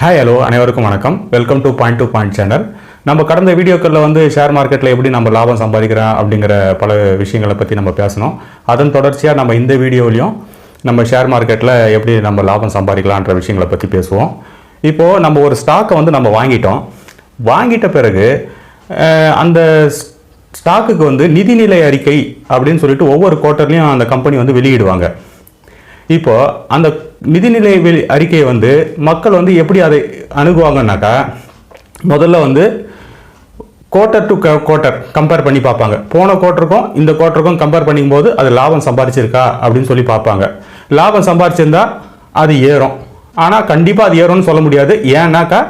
Hi hello அனைவருக்கும் வணக்கம். Welcome to point to point channel. நம்ம கடந்த வீடியோக்களில் வந்து ஷேர் மார்க்கெட்டில் எப்படி நம்ம லாபம் சம்பாதிக்கிறோம் அப்படிங்கிற பல விஷயங்களை பற்றி நம்ம பேசணும். அதன் தொடர்ச்சியாக நம்ம இந்த வீடியோலையும் நம்ம ஷேர் மார்க்கெட்டில் எப்படி நம்ம லாபம் சம்பாதிக்கலான்ற விஷயங்களை பற்றி பேசுவோம். இப்போது நம்ம ஒரு ஸ்டாக்கை வந்து நம்ம வாங்கிட்ட பிறகு அந்த ஸ்டாக்குக்கு வந்து நிதிநிலை அறிக்கை அப்படின்னு சொல்லிட்டு ஒவ்வொரு குவார்ட்டர்லையும் அந்த கம்பெனி வந்து வெளியிடுவாங்க. இப்போது அந்த நிதிநிலை அறிக்கையை வந்து மக்கள் வந்து எப்படி அதை அணுகுவாங்கன்னாக்கா, முதல்ல வந்து குவார்ட்டர் டு குவார்ட்டர் கம்பேர் பண்ணி பார்ப்பாங்க. போன குவார்ட்டருக்கும் இந்த குவார்ட்டருக்கும் கம்பேர் பண்ணிக்கும்போது அது லாபம் சம்பாதிச்சிருக்கா அப்படின்னு சொல்லி பார்ப்பாங்க. லாபம் சம்பாதிச்சிருந்தா அது ஏறும். ஆனால் கண்டிப்பாக அது ஏறும்னு சொல்ல முடியாது. ஏன்னாக்கா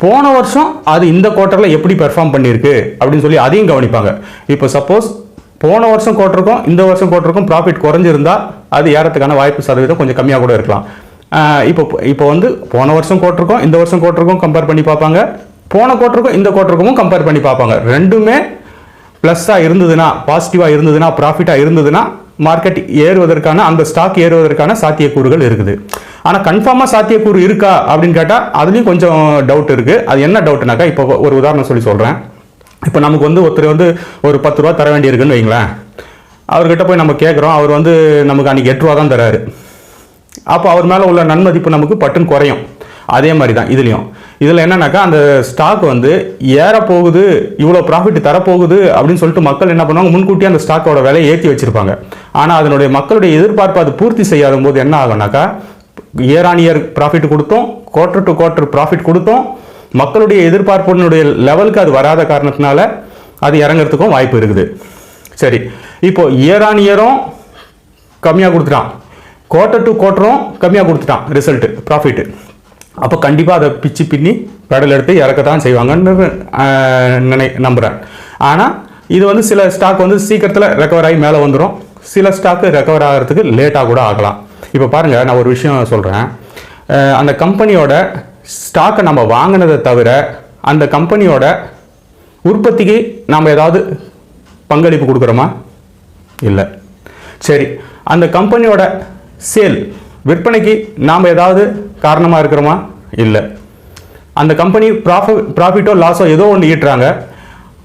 போன வருஷம் அது இந்த குவார்ட்டரில் எப்படி பெர்ஃபார்ம் பண்ணியிருக்கு அப்படின்னு சொல்லி அதையும் கவனிப்பாங்க. இப்போ சப்போஸ் போன வருஷம் குவார்ட்டருக்கும் இந்த வருஷம் குவார்ட்டருக்கும் ப்ராஃபிட் குறைஞ்சிருந்தா அது ஏறத்துக்கான வாய்ப்பு சதவீதம் கொஞ்சம் கம்மியாக கூட இருக்கலாம். இப்போ வந்து போன வருஷம் குவார்ட்டருக்கும் இந்த வருஷம் குவார்ட்டருக்கும் கம்பேர் பண்ணி பார்ப்பாங்க. போன குவார்ட்டருக்கும் இந்த குவார்ட்டருக்கும் கம்பேர் பண்ணி பார்ப்பாங்க. ரெண்டுமே ப்ளஸ்ஸாக இருந்ததுன்னா, பாசிட்டிவாக இருந்ததுன்னா, ப்ராஃபிட்டாக இருந்ததுன்னா மார்க்கெட் ஏறுவதற்கான, அந்த ஸ்டாக் ஏறுவதற்கான சாத்தியக்கூறுகள் இருக்குது. ஆனால் கன்ஃபார்மாக சாத்தியக்கூறு இருக்கா அப்படின்னு கேட்டால் அதுலேயும் கொஞ்சம் டவுட் இருக்குது. அது என்ன டவுட்னாக்கா, இப்போ ஒரு உதாரணம் சொல்கிறேன். இப்போ நமக்கு வந்து ஒருத்தர் வந்து ஒரு 10 ரூபா தர வேண்டியிருக்குன்னு வைங்களேன். அவர்கிட்ட போய் நம்ம கேட்குறோம். அவர் வந்து நமக்கு அன்றைக்கி 8 ரூபா தான் தராரு. அப்போ அவர் மேலே உள்ள நன்மதிப்பு நமக்கு பட்டுன்னு குறையும். அதே மாதிரி தான் இதில் என்னன்னாக்கா, அந்த ஸ்டாக் வந்து ஏறப்போகுது, இவ்வளோ ப்ராஃபிட் தரப்போகுது அப்படின்னு சொல்லிட்டு மக்கள் என்ன பண்ணுவாங்க, முன்கூட்டியே அந்த ஸ்டாக்கோட விலையை ஏற்றி வச்சுருப்பாங்க. ஆனால் அதனுடைய மக்களுடைய எதிர்பார்ப்பு அது பூர்த்தி செய்யாத போது என்ன ஆகும்னாக்கா, இயர் ஆன் இயர் ப்ராஃபிட் கொடுத்தோம், குவார்ட்டர் டு குவார்ட்டர் ப்ராஃபிட் கொடுத்தோம், மக்களுடைய எதிர்பார்ப்பினுடைய லெவலுக்கு அது வராத காரணத்தினால அது இறங்கிறதுக்கும் வாய்ப்பு இருக்குது. சரி, இப்போ இயர் ஆன் இயரும் கம்மியாக கொடுத்துட்டான், குவார்ட்டர் டு குவார்ட்டரும் கம்மியாக கொடுத்துட்டான் ரிசல்ட்டு, ப்ராஃபிட்டு. அப்போ கண்டிப்பாக அதை பிச்சு பின்னி பெடல் எடுத்து இறக்கத்தான் செய்வாங்கன்னு நம்புகிறேன். ஆனால் இது வந்து சில ஸ்டாக் வந்து சீக்கிரத்தில் ரெக்கவர் ஆகி மேலே வந்துடும், சில ஸ்டாக்கு ரெக்கவர் ஆகிறதுக்கு லேட்டாக கூட ஆகலாம். இப்போ பாருங்கள், நான் ஒரு விஷயம் சொல்கிறேன். அந்த கம்பெனியோட ஸ்டாக்கை நம்ம வாங்கினதை தவிர அந்த கம்பெனியோட உற்பத்திக்கு நாம் ஏதாவது பங்களிப்பு கொடுக்குறோமா? இல்லை. சரி, அந்த கம்பெனியோட சேல் விற்பனைக்கு நாம் ஏதாவது காரணமாக இருக்கிறோமா? இல்லை. அந்த கம்பெனி ப்ராஃபிட்டோ லாஸோ ஏதோ ஒன்று ஈட்டுறாங்க,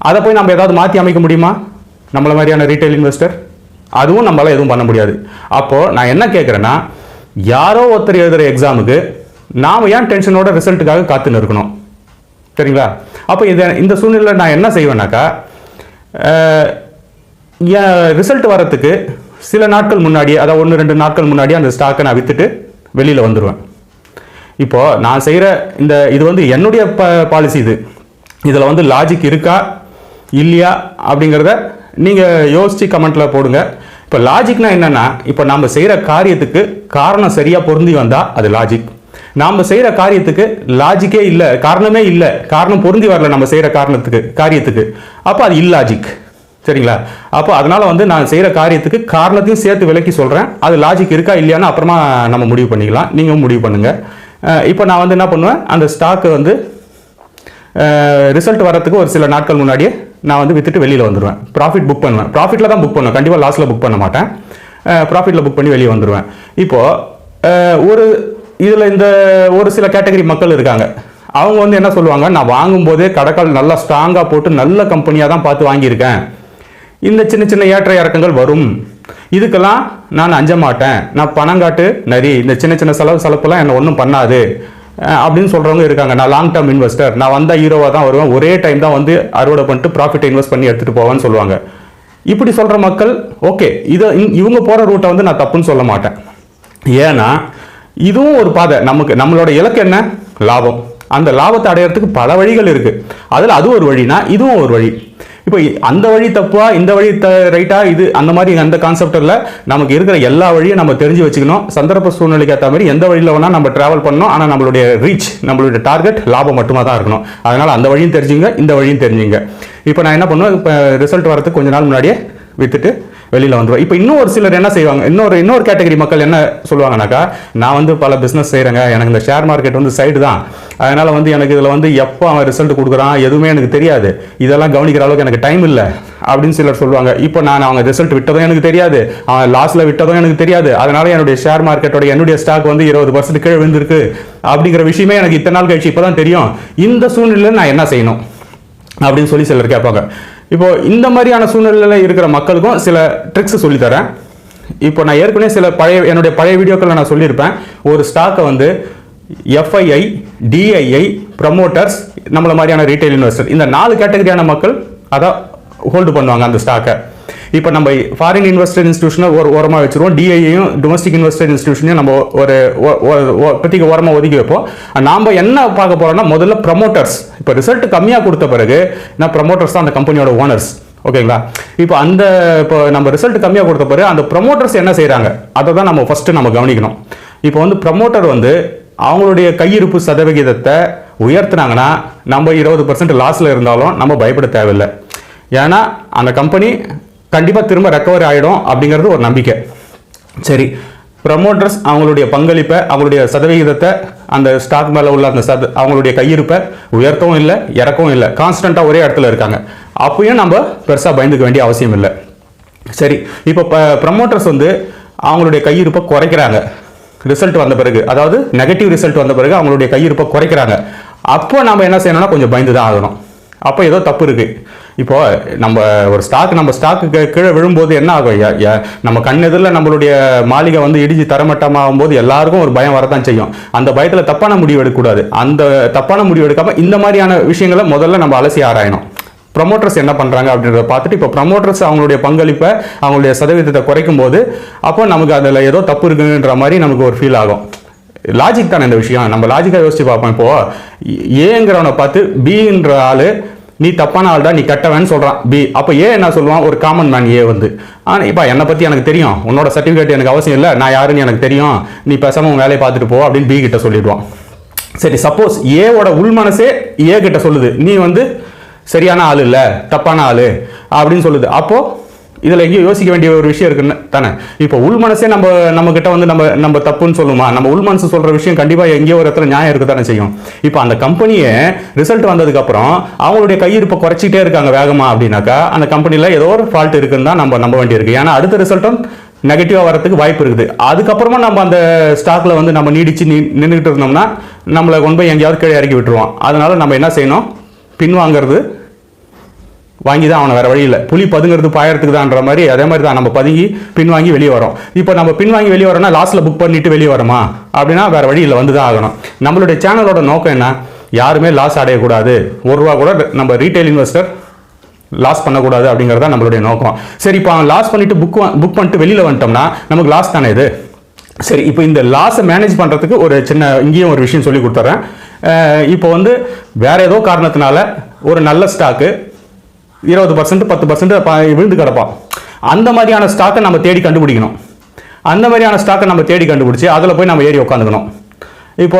அதை போய் நம்ம ஏதாவது மாற்றி அமைக்க முடியுமா? நம்மளை மாதிரியான ரீட்டைல் இன்வெஸ்டர் அதுவும் நம்மளால் எதுவும் பண்ண முடியாது. அப்போது நான் என்ன கேட்குறேன்னா, யாரோ ஒருத்தர் எழுதுகிற எக்ஸாமுக்கு நாம் ஏன் டென்ஷனோட ரிசல்ட்டுக்காக காத்துன்னு இருக்கணும்? சரிங்களா? அப்போ இந்த சூழ்நிலையில் நான் என்ன செய்வேன்னாக்கா, ரிசல்ட் வரத்துக்கு சில நாட்கள் முன்னாடியே, அதாவது 1-2 நாட்கள் முன்னாடியே அந்த ஸ்டாக்கை நான் விற்றுட்டு வெளியில் வந்துடுவேன். இப்போது நான் செய்கிற இது வந்து என்னுடைய பாலிசி. இதில் வந்து லாஜிக் இருக்கா இல்லையா அப்படிங்கிறத நீங்கள் யோசித்து கமெண்ட்டில் போடுங்க. இப்போ லாஜிக்னா என்னென்னா, இப்போ நம்ம செய்கிற காரியத்துக்கு காரணம் சரியாக பொருந்தி வந்தால் அது லாஜிக். நாம் செய்கிற காரியத்துக்கு லாஜிக்கே இல்லை, காரணமே இல்லை, காரணம் பொருந்தி வரல நம்ம செய்கிற காரியத்துக்கு, அப்போ அது இல்லாஜிக். சரிங்களா? அப்போ அதனால் வந்து நான் செய்கிற காரியத்துக்கு காரணத்தையும் சேர்த்து விலக்கி சொல்கிறேன். அது லாஜிக் இருக்கா இல்லையான்னு அப்புறமா நம்ம முடிவு பண்ணிக்கலாம். நீங்களும் முடிவு பண்ணுங்கள். இப்போ நான் வந்து என்ன பண்ணுவேன், அந்த ஸ்டாக்கு வந்து ரிசல்ட் வரத்துக்கு ஒரு சில நாட்கள் முன்னாடியே நான் வந்து விற்றுட்டு வெளியில் வந்துடுவேன். ப்ராஃபிட் புக் பண்ணுவேன். ப்ராஃபிட்டில் தான் புக் பண்ணுவேன், கண்டிப்பாக லாஸில் புக் பண்ண மாட்டேன். ப்ராஃபிட்டில் புக் பண்ணி வெளியே வந்துடுவேன். இப்போது இதில் ஒரு சில கேட்டகரி மக்கள் இருக்காங்க. அவங்க வந்து என்ன சொல்லுவாங்க, நான் வாங்கும்போதே கடைக்கால் நல்லா ஸ்ட்ராங்காக போட்டு நல்ல கம்பெனியாக தான் பார்த்து வாங்கியிருக்கேன், இந்த சின்ன சின்ன ஏற்ற இறக்கங்கள் வரும், இதுக்கெல்லாம் நான் அஞ்ச மாட்டேன், நான் பணங்காட்டு நரி, இந்த சின்ன சின்ன செலப்பெல்லாம் என்னை ஒன்றும் பண்ணாது அப்படின்னு சொல்கிறவங்க இருக்காங்க. நான் லாங் டேர்ம் இன்வெஸ்டர், நான் வந்தால் ஹீரோவாக தான் வருவேன், ஒரே டைம் தான் வந்து அறுவடை பண்ணிட்டு ப்ராஃபிட்டை இன்வெஸ்ட் பண்ணி எடுத்துகிட்டு போவேன்னு சொல்லுவாங்க. இப்படி சொல்கிற மக்கள் ஓகே, இவங்க போகிற ரூட்டை வந்து நான் தப்புன்னு சொல்ல மாட்டேன். ஏன்னா இதுவும் ஒரு பாதை. நம்மளோட இலக்கு என்ன? லாபம். அந்த லாபத்தை அடையிறதுக்கு பல வழிகள் இருக்குது. அதில் அது ஒரு வழினா இதுவும் ஒரு வழி. இப்போ அந்த வழி தப்பா, இந்த வழி ரைட்டா, இது அந்த மாதிரி அந்த கான்செப்டில் நமக்கு இருக்கிற எல்லா வழியும் நம்ம தெரிஞ்சு வச்சுக்கணும். சந்தர்ப்ப சூழ்நிலைக்கு ஏற்ற மாதிரி எந்த வழியில் வேணால் நம்ம ட்ராவல் பண்ணணும். ஆனால் நம்மளுடைய ரீச், நம்மளுடைய டார்கெட் லாபம் மட்டுமா தான் இருக்கணும். அதனால் அந்த வழியும் தெரிஞ்சுங்க, இந்த வழியும் தெரிஞ்சுங்க. இப்போ நான் என்ன பண்ணுவேன், இப்போ ரிசல்ட் வரதுக்கு கொஞ்ச நாள் முன்னாடியே விற்றுட்டு வெளியில் வந்துடுவோம். இப்போ இன்னும் ஒரு சிலர் என்ன செய்வாங்க, இன்னொரு கேட்டகரி மக்கள் என்ன சொல்லுவாங்கனாக்கா, நான் வந்து பல பிஸ்னஸ் செய்கிறேங்க, எனக்கு இந்த ஷேர் மார்க்கெட் வந்து சைடு தான், அதனால் வந்து எனக்கு இதில் வந்து எப்போ அவன் ரிசல்ட் கொடுக்குறான் எதுவுமே எனக்கு தெரியாது, இதெல்லாம் கவனிக்கிற அளவுக்கு எனக்கு டைம் இல்லை, அப்படின்னு சிலர் சொல்லுவாங்க. இப்போ நான் அவங்க ரிசல்ட் விட்டதும் எனக்கு தெரியாது, அவன் லாஸ்ல விட்டதும் எனக்கு தெரியாது, அதனால என்னுடைய ஷேர் மார்க்கெட்டோட என்னுடைய ஸ்டாக் வந்து 20% கீழே விழுந்திருக்கு அப்படிங்கிற விஷயமே எனக்கு இத்தனை நாள் கழிச்சு இப்பதான் தெரியும். இந்த சூழ்நிலையில் நான் என்ன செய்யணும் அப்படின்னு சொல்லி சிலர் கேட்பாங்க. இப்போ இந்த மாதிரியான சூழ்நிலையில் இருக்கிற மக்களுக்கும் சில ட்ரிக்ஸ் சொல்லித்தரேன். இப்போ நான் ஏற்கனவே சில என்னுடைய பழைய வீடியோக்களில் நான் சொல்லியிருப்பேன், ஒரு ஸ்டாக்கை வந்து FII, DII, ப்ரமோட்டர்ஸ், நம்மள மாதிரியான ரீட்டைல் இன்வெஸ்டர், இந்த 4 கேட்டகரியான மக்கள் அதை ஹோல்டு பண்ணுவாங்க அந்த ஸ்டாக்கை. இப்போ நம்ம ஃபாரின் இன்வெஸ்டர் இன்ஸ்டிடியூஷனை ஓரமாக வச்சிருவோம், டிஐயும் டொமஸ்டிக் இன்வெஸ்டர் இன்ஸ்டிடியூஷனையும் நம்ம ஒரு பற்றிக்கு ஓரமாக ஒதுக்கி வைப்போம். நாம் என்ன பார்க்க போகிறோம்னா முதல்ல ப்ரமோட்டர்ஸ். இப்போ ரிசல்ட் கம்மியாக கொடுத்த பிறகு நான் ப்ரமோட்டர்ஸ் தான் அந்த கம்பெனியோட ஓனர்ஸ். ஓகேங்களா? இப்போ நம்ம ரிசல்ட் கம்மியாக கொடுத்த பிறகு அந்த ப்ரமோட்டர்ஸ் என்ன செய்கிறாங்க அதை தான் நம்ம ஃபஸ்ட்டு நம்ம கவனிக்கணும். இப்போ வந்து ப்ரமோட்டர் வந்து அவங்களுடைய கையிருப்பு சதவிகிதத்தை உயர்த்தினாங்கன்னா நம்ம 20% லாஸில் இருந்தாலும் நம்ம பயப்பட தேவையில்லை. ஏன்னா அந்த கம்பெனி கண்டிப்பாக திரும்ப ரெக்கவரி ஆகிடும் அப்படிங்கிறது ஒரு நம்பிக்கை. சரி, ப்ரமோட்டர்ஸ் அவங்களுடைய பங்களிப்பை, அவங்களுடைய சதவிகிதத்தை அந்த ஸ்டாக் மேலே உள்ள அந்த அவங்களுடைய கையிருப்பை உயர்த்தவும் இல்லை, இறக்கவும் இல்லை, கான்ஸ்டண்ட்டாக ஒரே இடத்துல இருக்காங்க. அப்பயும் நம்ம பெருசாக பயந்துக்க வேண்டிய அவசியம் இல்லை. சரி, இப்போ ப்ரமோட்டர்ஸ் வந்து அவங்களுடைய கையிருப்பை குறைக்கிறாங்க ரிசல்ட் வந்த பிறகு, அதாவது நெகட்டிவ் ரிசல்ட் வந்த பிறகு அவங்களுடைய கையிருப்பை குறைக்கிறாங்க. அப்போ நம்ம என்ன செய்யணும்னா கொஞ்சம் பயந்து தான் ஆகணும். அப்போ ஏதோ தப்பு இருக்கு. இப்போ நம்ம ஸ்டாக்கு கீழே விழும்போது என்ன ஆகும், நம்ம கண்ணெதிரில் நம்மளுடைய மாளிகை வந்து இடிஞ்சு தரமட்டமாகும் போது எல்லாருக்கும் ஒரு பயம் வரதான் செய்யும். அந்த பயத்தில் தப்பான முடிவு எடுக்கக்கூடாது. அந்த தப்பான முடிவு எடுக்காம இந்த மாதிரியான விஷயங்களை முதல்ல நம்ம அலசி ஆராயணும். ப்ரமோட்டர்ஸ் என்ன பண்ணுறாங்க அப்படின்றத பார்த்துட்டு, இப்போ ப்ரமோட்டர்ஸ் அவங்களுடைய பங்களிப்பை, அவங்களுடைய சதவீதத்தை குறைக்கும் போது அப்போ நமக்கு அதில் ஏதோ தப்பு இருக்குன்ற மாதிரி நமக்கு ஒரு ஃபீல் ஆகும். லாஜிக் தானே இந்த விஷயம், நம்ம லாஜிக்காக யோசிச்சு பார்ப்போம். இப்போது ஏங்கிறவனை பார்த்து பின்ற ஆள் நீ தப்பான ஆள் தான், நீ கெட்டவன்னு சொல்கிறான் பி. அப்போ ஏ என்ன சொல்லுவான், ஒரு காமன் மேன் ஏ வந்து, ஆனால் இப்போ என்னை பற்றி எனக்கு தெரியும், உன்னோட சர்டிஃபிகேட் எனக்கு அவசியம் இல்லை, நான் யாருன்னு எனக்கு தெரியும், நீ பேசாமல் உன் வேலையை பார்த்துட்டு போ அப்படின்னு பி கிட்ட சொல்லிடுவான். சரி, சப்போஸ் ஏவோட உள் மனசே ஏ கிட்ட சொல்லுது, நீ வந்து சரியான ஆள் இல்லை, தப்பான ஆள் அப்படின்னு சொல்லுது. அப்போது இதில் எங்கேயும் யோசிக்க வேண்டிய ஒரு விஷயம் இருக்குன்னு தானே. இப்போ உள் மனசே நம்ம கிட்ட வந்து நம்ம தப்புன்னு சொல்லுமா, நம்ம உள் மனசு சொல்கிற விஷயம் கண்டிப்பாக எங்கேயோ ஒரு இடத்துல நியாயம் இருக்க தானே செய்யும். இப்போ அந்த கம்பெனியை ரிசல்ட் வந்ததுக்கப்புறம் அவங்களுடைய கையிருப்பை குறைச்சிட்டே இருக்காங்க வேகமாக அப்படின்னாக்கா அந்த கம்பெனியில் ஏதோ ஒரு ஃபால்ட் இருக்குன்னு தான் நம்ம நம்ப வேண்டியிருக்கு. ஏன்னா அடுத்த ரிசல்ட்டும் நெகட்டிவாக வரதுக்கு வாய்ப்பு இருக்குது. அதுக்கப்புறமா நம்ம அந்த ஸ்டாக்ல வந்து நம்ம நீடிச்சு நின்றுக்கிட்டு இருந்தோம்னா நம்மளை கொண்டு போய் எங்கேயாவது கீழே இறக்கி விட்டுருவோம். அதனால நம்ம என்ன செய்யணும், பின்வாங்கிறது வாங்கி தான் அவனை, வேற வழி இல்லை. புலி பதுங்கிறது பாயறதுக்கு தான்ன்ற மாதிரி அதே மாதிரி தான் நம்ம பதுங்கி பின்வாங்கி வெளியே வரோம். இப்போ நம்ம பின்வாங்கி வெளியே வரோம்னா லாஸ்ட்டில் புக் பண்ணிட்டு வெளியே வரோமா அப்படின்னா வேற வழி இல்லை, வந்து தான் ஆகணும். நம்மளுடைய சேனலோட நோக்கம் என்ன, யாருமே லாஸ் அடையக்கூடாது, ₹1 கூட நம்ம ரீட்டைல் இன்வெஸ்டர் லாஸ் பண்ணக்கூடாது அப்படிங்கிறது தான் நம்மளுடைய நோக்கம். சரி, இப்போ அவன் லாஸ் பண்ணிட்டு புக் பண்ணிட்டு வெளியில் வந்துட்டோம்னா நமக்கு லாஸ் தானே இது. சரி, இப்போ இந்த லாஸை மேனேஜ் பண்ணுறதுக்கு ஒரு சின்ன இங்கேயும் ஒரு விஷயம் சொல்லி கொடுத்துட்றேன். இப்போ வந்து வேற ஏதோ காரணத்தினால ஒரு நல்ல ஸ்டாக்கு 20% 10% விழுந்து கிடப்பான். அந்த மாதிரியான ஸ்டாக்கை நம்ம தேடி கண்டுபிடிக்கணும். அந்த மாதிரியான ஸ்டாக்கை நம்ம தேடி கண்டுபிடிச்சி அதில் போய் நம்ம ஏறி உட்காந்துக்கணும். இப்போ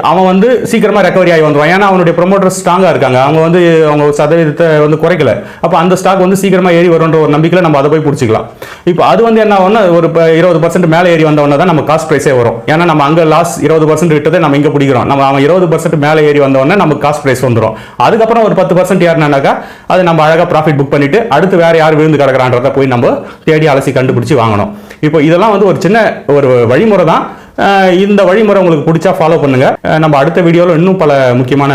அவன் வந்து சீக்கிரமாக ரெக்கவரி ஆகி வந்துடுவான். ஏன்னா அவனுடைய ப்ரொமோட்டர்ஸ் ஸ்ட்ராங்காக இருக்காங்க, அவங்க சதவீதத்தை வந்து குறைக்கல. அப்போ அந்த ஸ்டாக் வந்து சீக்கிரமாக ஏறி வரும்ன்ற ஒரு நம்பிக்கையில் நம்ம அதை போய் பிடிச்சிக்கலாம். இப்போ அது வந்து என்ன ஆகும்னா ஒரு 20% மேலே ஏறி வந்தவொன்னே தான் நம்ம காஸ்ட் ப்ரைஸே வரும். ஏன்னா நம்ம அங்கே லாஸ் 20% விட்டதை நம்ம இங்கே பிடிக்கிறோம். அவன் 20% மேலே ஏறி வந்தவொடனே நமக்கு காஸ்ட் ப்ரைஸ் வந்துடும். அதுக்கப்புறம் ஒரு 10% ஏறினாக்கா அது நம்ம அழகாக ப்ராஃபிட் புக் பண்ணிட்டு அடுத்து வேறு யார் விழுந்து கிடக்கிறான்றதை போய் நம்ம தேடி அலசி கண்டுபிடிச்சி வாங்கணும். இப்போ இதெல்லாம் வந்து ஒரு சின்ன ஒரு வழிமுறை தான். இந்த வழிமுறை உங்களுக்கு பிடிச்சா ஃபாலோ பண்ணுங்க. நம்ம அடுத்த வீடியோவில் இன்னும் பல முக்கியமான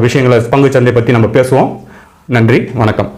விஷயங்களை பங்கு சந்தை பற்றி நம்ம பேசுவோம். நன்றி, வணக்கம்.